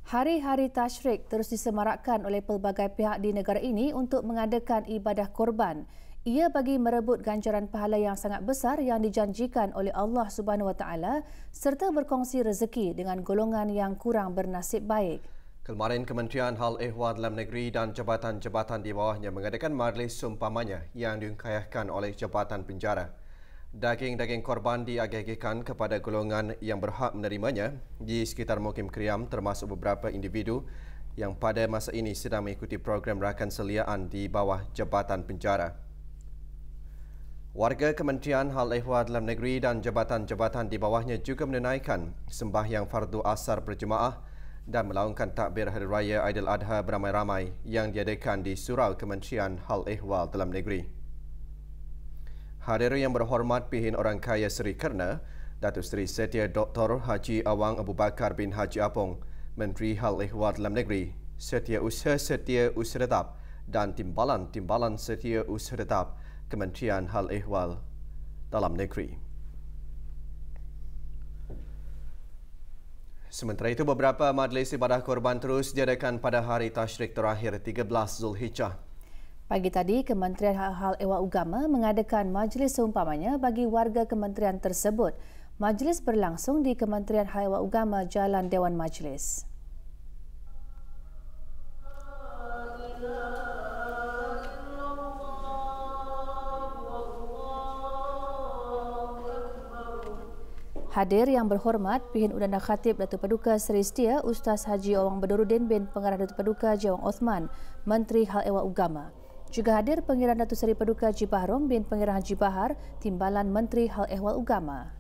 Hari-hari Tasyrik terus disemarakkan oleh pelbagai pihak di negara ini untuk mengadakan ibadah korban. Ia bagi merebut ganjaran pahala yang sangat besar yang dijanjikan oleh Allah Subhanahu Wa Taala serta berkongsi rezeki dengan golongan yang kurang bernasib baik. Kemarin Kementerian Hal Ehwal Dalam Negeri dan jabatan-jabatan di bawahnya mengadakan majlis seumpamanya yang diungkayahkan oleh Jabatan Penjara. Daging-daging korban diagihkan kepada golongan yang berhak menerimanya di sekitar Mukim Kriam termasuk beberapa individu yang pada masa ini sedang mengikuti program rakan seliaan di bawah Jabatan Penjara. Warga Kementerian Hal Ehwal Dalam Negeri dan jabatan-jabatan di bawahnya juga menunaikan sembahyang fardu asar berjemaah dan melaungkan takbir Hari Raya Aidiladha beramai-ramai yang diadakan di Surau Kementerian Hal Ehwal Dalam Negeri. Hadirin yang berhormat Pihin Orang Kaya Seri Kerna, Datuk Seri Setia Dr. Haji Awang Abu Bakar bin Haji Apong, Menteri Hal Ehwal Dalam Negeri, Setiausaha Setia Usaha Tetap dan Timbalan Setia Usaha Tetap Kementerian Hal Ehwal Dalam Negeri. Sementara itu, beberapa majlis ibadah korban terus diadakan pada hari Tasyrik terakhir 13 Zulhijjah. Pagi tadi, Kementerian Hal Ehwal Agama mengadakan majlis seumpamanya bagi warga kementerian tersebut. Majlis berlangsung di Kementerian Hal Ehwal Agama Jalan Dewan Majlis. Hadir yang berhormat Pihin Udana Khatib Datuk Paduka Seri Setia Ustaz Haji Awang Badurudin bin Pengarah Datuk Paduka Jawang Osman, Menteri Hal Ehwal Agama. Juga hadir Pengiran Datuk Seri Paduka Haji Bahrom bin Pengiran Haji Bahar, Timbalan Menteri Hal Ehwal Agama.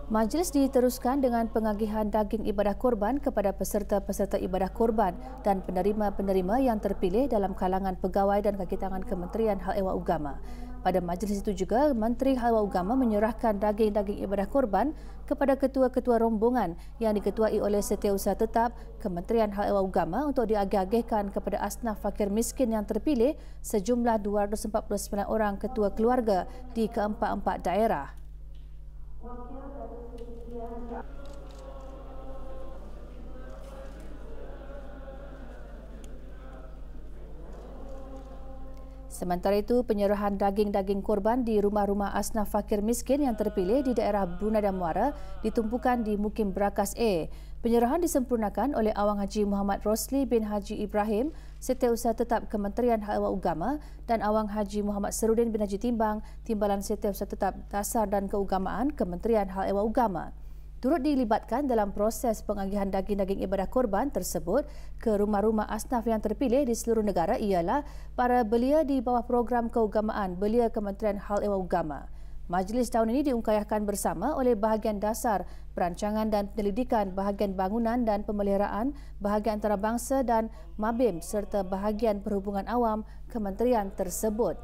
Majlis diteruskan dengan pengagihan daging ibadah korban kepada peserta-peserta ibadah korban dan penerima-penerima yang terpilih dalam kalangan pegawai dan kaki tangan Kementerian Hal Ehwal Agama. Pada majlis itu juga, Menteri Hal Ehwal Agama menyerahkan daging-daging ibadah korban kepada ketua-ketua rombongan yang diketuai oleh Setiausaha Tetap Kementerian Hal Ehwal Agama untuk diagih-agihkan kepada asnaf fakir miskin yang terpilih sejumlah 249 orang ketua keluarga di keempat-empat daerah. Sementara itu, penyerahan daging-daging korban di rumah-rumah asnaf fakir miskin yang terpilih di daerah Brunei dan Muara ditumpukan di Mukim Berakas A. Penyerahan disempurnakan oleh Awang Haji Muhammad Rosli bin Haji Ibrahim, Setiausaha Tetap Kementerian Hal Ehwal Agama, dan Awang Haji Muhammad Serudin bin Haji Timbang, Timbalan Setiausaha Tetap Dasar dan Keugamaan Kementerian Hal Ehwal Agama. Turut dilibatkan dalam proses pengagihan daging-daging ibadah korban tersebut ke rumah-rumah asnaf yang terpilih di seluruh negara ialah para belia di bawah program keugamaan Belia Kementerian Hal Ehwal Agama. Majlis tahun ini diungkayahkan bersama oleh bahagian dasar, perancangan dan penyelidikan, bahagian bangunan dan pemeliharaan, bahagian antarabangsa dan Mabim serta bahagian perhubungan awam kementerian tersebut.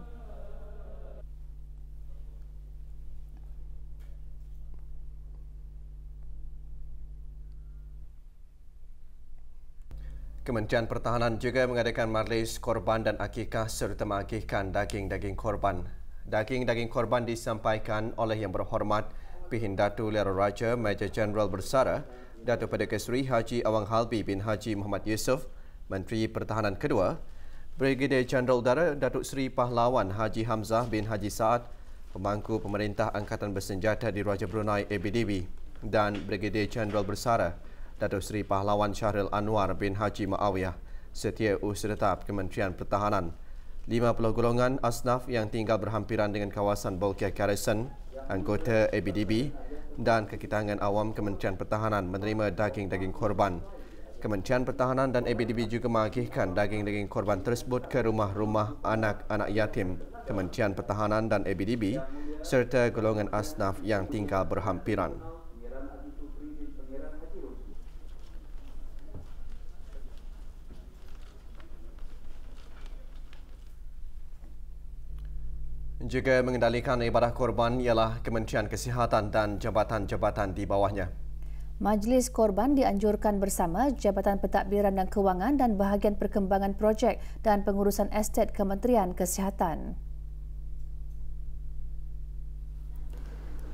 Kementerian Pertahanan juga mengadakan majlis korban dan akikah serta mengakikkan daging-daging korban. Daging-daging korban disampaikan oleh Yang Berhormat Pihin Datu Lera Raja Major Jeneral Bersara Datuk Paduka Seri Haji Awang Halbi bin Haji Muhammad Yusof, Menteri Pertahanan kedua, Brigadier Jeneral Udara Datuk Seri Pahlawan Haji Hamzah bin Haji Saad, Pemangku Pemerintah Angkatan Bersenjata di Raja Brunei ABDB, dan Brigadier Jeneral Bersara Datuk Seri Pahlawan Syahril Anwar bin Haji Muawiyah, Setiausaha Tetap Kementerian Pertahanan. 50 golongan asnaf yang tinggal berhampiran dengan kawasan Bolkiah Garrison, anggota ABDB dan kekitangan awam Kementerian Pertahanan menerima daging-daging korban. Kementerian Pertahanan dan ABDB juga mengagihkan daging-daging korban tersebut ke rumah-rumah anak-anak yatim Kementerian Pertahanan dan ABDB serta golongan asnaf yang tinggal berhampiran. Juga mengendalikan ibadah korban ialah Kementerian Kesihatan dan jabatan-jabatan di bawahnya. Majlis korban dianjurkan bersama Jabatan Pentadbiran dan Kewangan dan bahagian perkembangan projek dan pengurusan estet Kementerian Kesihatan.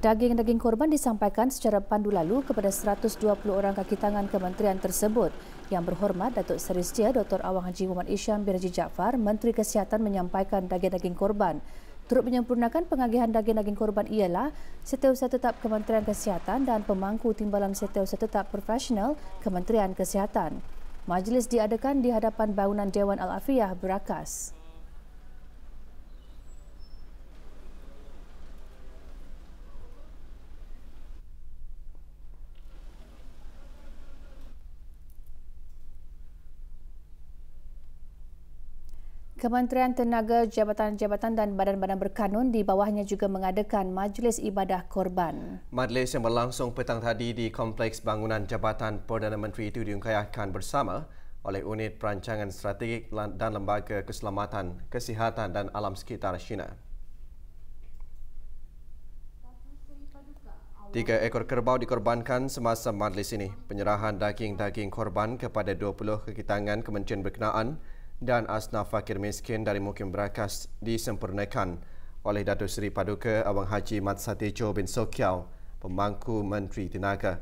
Daging-daging korban disampaikan secara pandu lalu kepada 120 orang kaki tangan kementerian tersebut. Yang berhormat Datuk Seri Setia Dr. Awang Haji Muhammad Isham bin Haji Jaafar, Menteri Kesihatan menyampaikan daging-daging korban. Turut menyempurnakan pengagihan daging-daging korban ialah Setiausaha Tetap Kementerian Kesihatan dan pemangku timbalan Setiausaha Tetap Profesional Kementerian Kesihatan. Majlis diadakan di hadapan bangunan Dewan Al-Afiyah Berakas. Kementerian Tenaga, jabatan-jabatan dan badan-badan berkanun di bawahnya juga mengadakan Majlis Ibadah Korban. Majlis yang berlangsung petang tadi di Kompleks Bangunan Jabatan Perdana Menteri itu diungkayahkan bersama oleh Unit Perancangan Strategik dan Lembaga Keselamatan, Kesihatan dan Alam Sekitar China. 3 ekor kerbau dikorbankan semasa majlis ini. Penyerahan daging-daging korban kepada 20 kaki tangan kementerian berkenaan dan asnaf fakir miskin dari Mukim Berakas disempurnakan oleh Datuk Seri Paduka Awang Haji Mat Satejo bin Sokiau, pemangku Menteri Tenaga.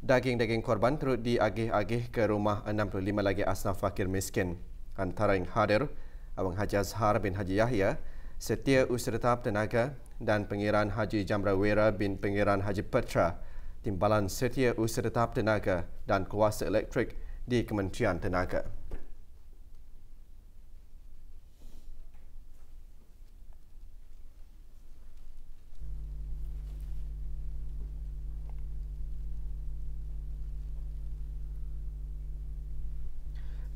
Daging-daging korban turut diagih-agih ke rumah 65 lagi asnaf fakir miskin. Antara yang hadir, Awang Haji Azhar bin Haji Yahya, Setiausaha Tetap Tenaga dan Pengiran Haji Jamrawera bin Pengiran Haji Petra, Timbalan Setiausaha Tetap Tenaga dan Kuasa Elektrik di Kementerian Tenaga.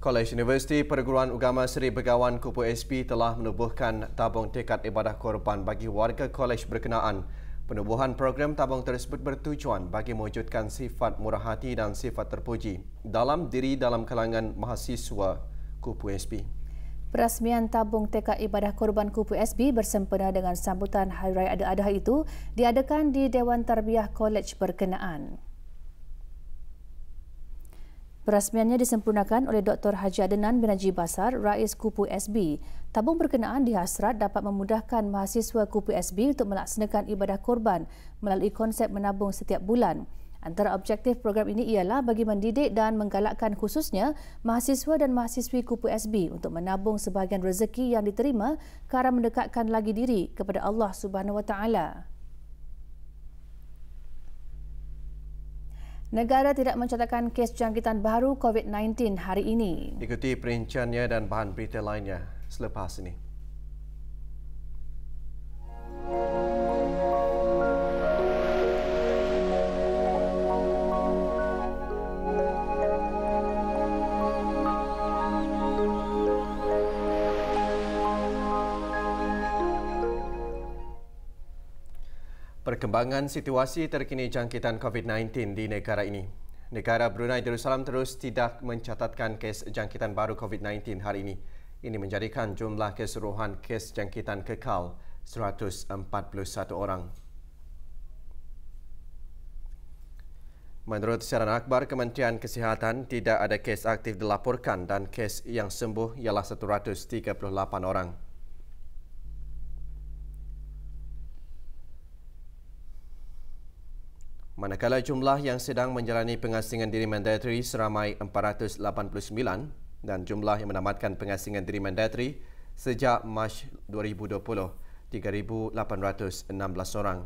Kolej Universiti Perguruan Agama Seri Begawan Kupu SP telah menubuhkan tabung tekad ibadah korban bagi warga kolej berkenaan. Penubuhan program tabung tersebut bertujuan bagi mewujudkan sifat murah hati dan sifat terpuji dalam kalangan mahasiswa Kupu SP. Perasmian tabung tekad ibadah korban Kupu SP bersempena dengan sambutan Hari Raya Adha itu diadakan di Dewan Tarbiyah Kolej berkenaan. Perasmiannya disempurnakan oleh Dr. Haji Adenan bin Haji Basar, Rais Kupu SB. Tabung berkenaan dihasrat dapat memudahkan mahasiswa Kupu SB untuk melaksanakan ibadah korban melalui konsep menabung setiap bulan. Antara objektif program ini ialah bagi mendidik dan menggalakkan khususnya mahasiswa dan mahasiswi Kupu SB untuk menabung sebahagian rezeki yang diterima ke arah mendekatkan lagi diri kepada Allah Subhanahu Wa Taala. Negara tidak mencatatkan kes jangkitan baru COVID-19 hari ini. Ikuti perinciannya dan bahan berita lainnya selepas ini. Perkembangan situasi terkini jangkitan COVID-19 di negara ini. Negara Brunei Darussalam terus tidak mencatatkan kes jangkitan baru COVID-19 hari ini. Ini menjadikan jumlah keseluruhan kes jangkitan kekal 141 orang. Menurut siaran akhbar Kementerian Kesihatan, tidak ada kes aktif dilaporkan dan kes yang sembuh ialah 138 orang. Manakala jumlah yang sedang menjalani pengasingan diri mandatri seramai 489 dan jumlah yang menamatkan pengasingan diri mandatri sejak Mac 2020, 3,816 orang.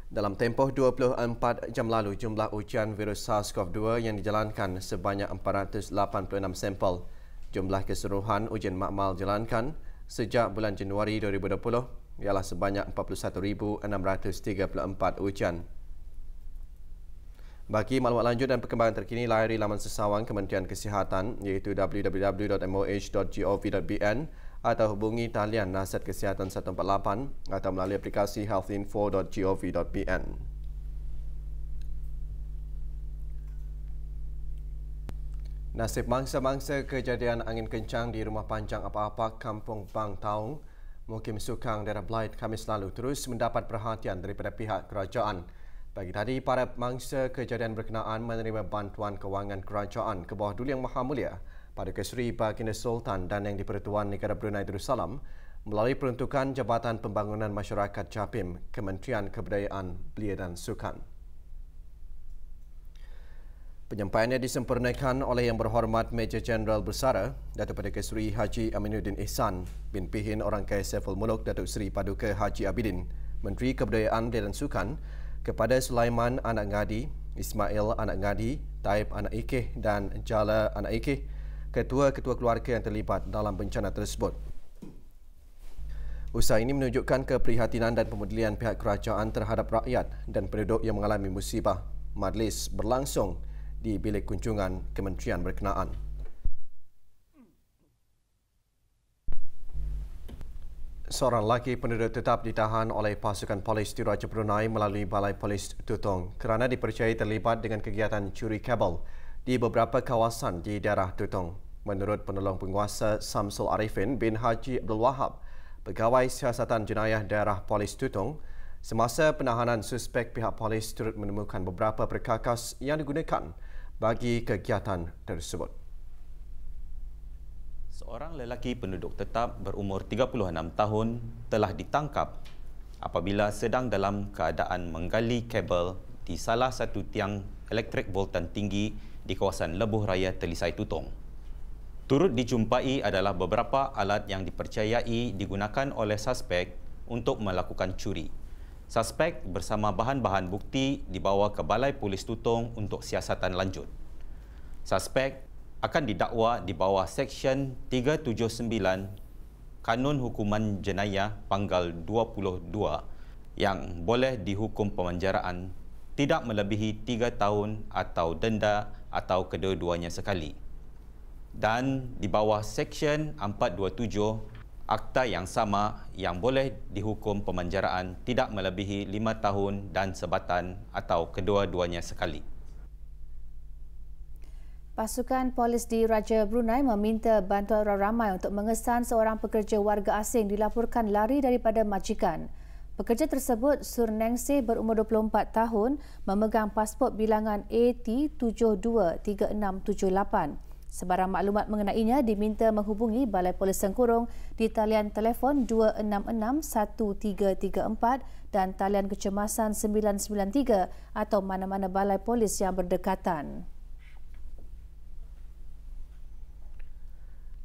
Dalam tempoh 24 jam lalu, jumlah ujian virus SARS-CoV-2 yang dijalankan sebanyak 486 sampel. Jumlah keseluruhan ujian makmal jalankan sejak bulan Januari 2020 ialah sebanyak 41,634 ujian. Bagi maklumat lanjut dan perkembangan terkini, layari laman sesawang Kementerian Kesihatan iaitu www.moh.gov.bn atau hubungi talian Nasihat Kesihatan 148 atau melalui aplikasi healthinfo.gov.bn. Nasib mangsa-mangsa kejadian angin kencang di Rumah Panjang Apa-Apa Kampung Bang Taung, Mukim Sukang, daerah Belait Khamis lalu terus mendapat perhatian daripada pihak kerajaan. Pagi tadi, para mangsa kejadian berkenaan menerima bantuan kewangan kerajaan ke bawah Duli Yang Maha Mulia Paduka Seri Baginda Sultan dan Yang di-Pertuan Negara Brunei Darussalam melalui peruntukan Jabatan Pembangunan Masyarakat JAPIM, Kementerian Kebudayaan, Belia dan Sukan. Penyampaiannya disempurnakan oleh Yang Berhormat Major Jeneral Bersara Datuk Paduka Seri Haji Aminuddin Ihsan bin Pihin Orang Kaya Saiful Muluk Datuk Seri Paduka Haji Abidin, Menteri Kebudayaan Belia dan Sukan, kepada Sulaiman Anak Ngadi, Ismail Anak Ngadi, Taib Anak Ikih dan Jala Anak Ikih, ketua-ketua keluarga yang terlibat dalam bencana tersebut. Usaha ini menunjukkan keprihatinan dan pemedulian pihak kerajaan terhadap rakyat dan penduduk yang mengalami musibah. Majlis berlangsung di bilik kunjungan kementerian berkenaan. Seorang lelaki penduduk tetap ditahan oleh pasukan polis di Raja Brunei melalui Balai Polis Tutong kerana dipercayai terlibat dengan kegiatan curi kabel di beberapa kawasan di daerah Tutong. Menurut penolong penguasa Samsul Arifin bin Haji Abdul Wahab, Pegawai Siasatan Jenayah Daerah Polis Tutong, semasa penahanan suspek, pihak polis turut menemukan beberapa perkakas yang digunakan bagi kegiatan tersebut. Seorang lelaki penduduk tetap berumur 36 tahun telah ditangkap apabila sedang dalam keadaan menggali kabel di salah satu tiang elektrik voltan tinggi di kawasan Lebuh Raya Telisai Tutong. Turut dijumpai adalah beberapa alat yang dipercayai digunakan oleh suspek untuk melakukan curi. Suspek bersama bahan-bahan bukti dibawa ke Balai Polis Tutong untuk siasatan lanjut. Suspek akan didakwa di bawah Seksyen 379 Kanun Hukuman Jenayah Panggal 22 yang boleh dihukum pemanjaraan tidak melebihi 3 tahun atau denda atau kedua-duanya sekali. Dan di bawah Seksyen 427 Akta yang sama yang boleh dihukum pemanjaraan tidak melebihi 5 tahun dan sebatan atau kedua-duanya sekali. Pasukan polis di Raja Brunei meminta bantuan orang ramai untuk mengesan seorang pekerja warga asing dilaporkan lari daripada majikan. Pekerja tersebut, Surnengsih berumur 24 tahun, memegang pasport bilangan AT723678. Sebarang maklumat mengenainya diminta menghubungi Balai Polis Sengkurung di talian telefon 266-1334 dan talian kecemasan 993 atau mana-mana balai polis yang berdekatan.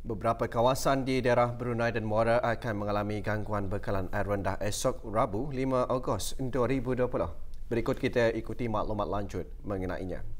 Beberapa kawasan di daerah Brunei dan Muara akan mengalami gangguan bekalan air rendah esok Rabu 5 Ogos 2020. Berikut kita ikuti maklumat lanjut mengenainya.